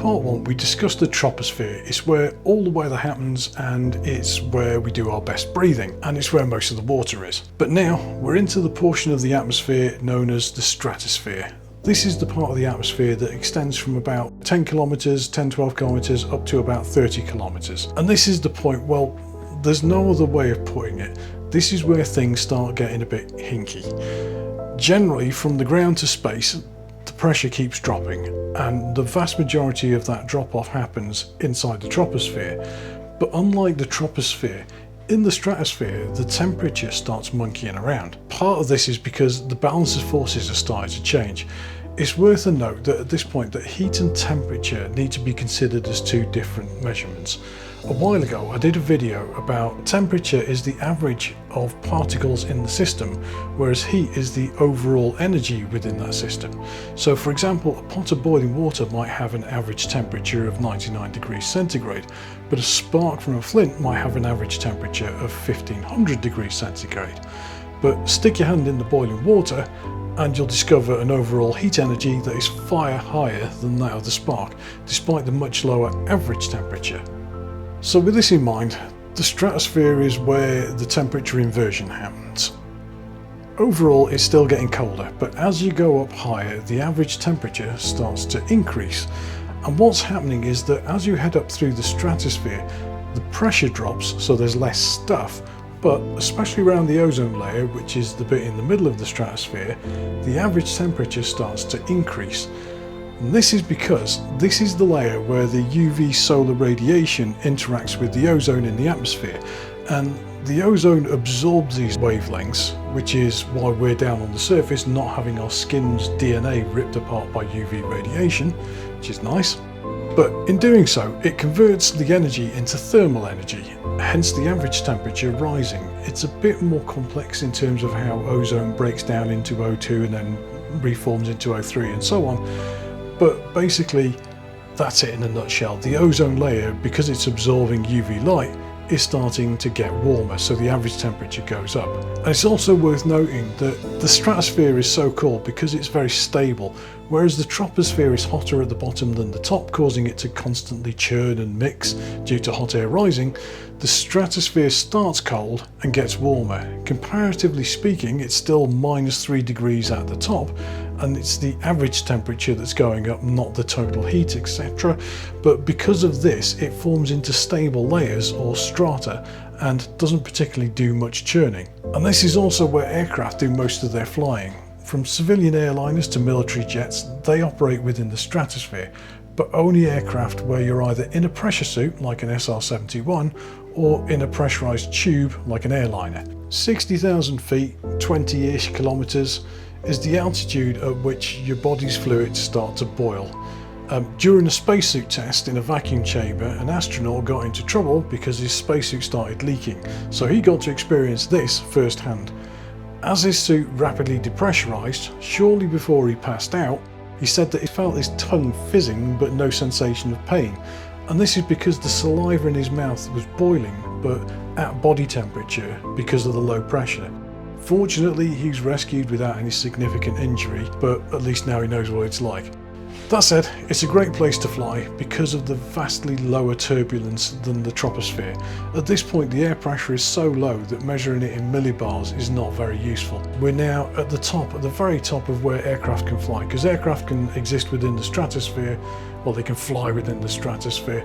part 1 we discussed the troposphere. It's where all the weather happens and it's where we do our best breathing, and it's where most of the water is. But now we're into the portion of the atmosphere known as the stratosphere. This is the part of the atmosphere that extends from about 10 kilometers, 10-12 kilometers up to about 30 kilometers. And this is the point, well, there's no other way of putting it. This is where things start getting a bit hinky. Generally, from the ground to space, the pressure keeps dropping, and the vast majority of that drop-off happens inside the troposphere. But unlike the troposphere, in the stratosphere, the temperature starts monkeying around. Part of this is because the balance of forces are starting to change. It's worth a note that at this point that heat and temperature need to be considered as two different measurements. A while ago I did a video about temperature is the average of particles in the system, whereas heat is the overall energy within that system. So for example, a pot of boiling water might have an average temperature of 99 degrees centigrade, but a spark from a flint might have an average temperature of 1500 degrees centigrade. But stick your hand in the boiling water and you'll discover an overall heat energy that is far higher than that of the spark, despite the much lower average temperature. So with this in mind, the stratosphere is where the temperature inversion happens. Overall it's still getting colder, but as you go up higher, the average temperature starts to increase. And what's happening is that as you head up through the stratosphere, the pressure drops, so there's less stuff, but especially around the ozone layer, which is the bit in the middle of the stratosphere, the average temperature starts to increase. And this is because this is the layer where the UV solar radiation interacts with the ozone in the atmosphere, and the ozone absorbs these wavelengths, which is why we're down on the surface not having our skin's DNA ripped apart by UV radiation, which is nice. But in doing so, it converts the energy into thermal energy, hence the average temperature rising. It's a bit more complex in terms of how ozone breaks down into O2 and then reforms into O3 and so on. But basically, that's it in a nutshell. The ozone layer, because it's absorbing UV light, is starting to get warmer, so the average temperature goes up. And it's also worth noting that the stratosphere is so called because it's very stable, whereas the troposphere is hotter at the bottom than the top, causing it to constantly churn and mix due to hot air rising. The stratosphere starts cold and gets warmer. Comparatively speaking, it's still -3 degrees at the top, and it's the average temperature that's going up, not the total heat, etc. But because of this, it forms into stable layers or strata and doesn't particularly do much churning. And this is also where aircraft do most of their flying. From civilian airliners to military jets, they operate within the stratosphere, but only aircraft where you're either in a pressure suit like an SR-71 or in a pressurized tube like an airliner. 60,000 feet, 20-ish kilometers, is the altitude at which your body's fluids start to boil. During a spacesuit test in a vacuum chamber, an astronaut got into trouble because his spacesuit started leaking, so he got to experience this firsthand. As his suit rapidly depressurized, shortly before he passed out, he said that he felt his tongue fizzing but no sensation of pain. And this is because the saliva in his mouth was boiling, but at body temperature because of the low pressure. Fortunately, he was rescued without any significant injury, but at least now he knows what it's like. That said, it's a great place to fly because of the vastly lower turbulence than the troposphere. At this point, the air pressure is so low that measuring it in millibars is not very useful. We're now at the very top of where aircraft can fly, because aircraft can exist within the stratosphere, well, they can fly within the stratosphere,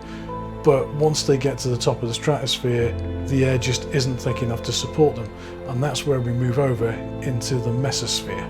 but once they get to the top of the stratosphere, the air just isn't thick enough to support them, and that's where we move over into the mesosphere.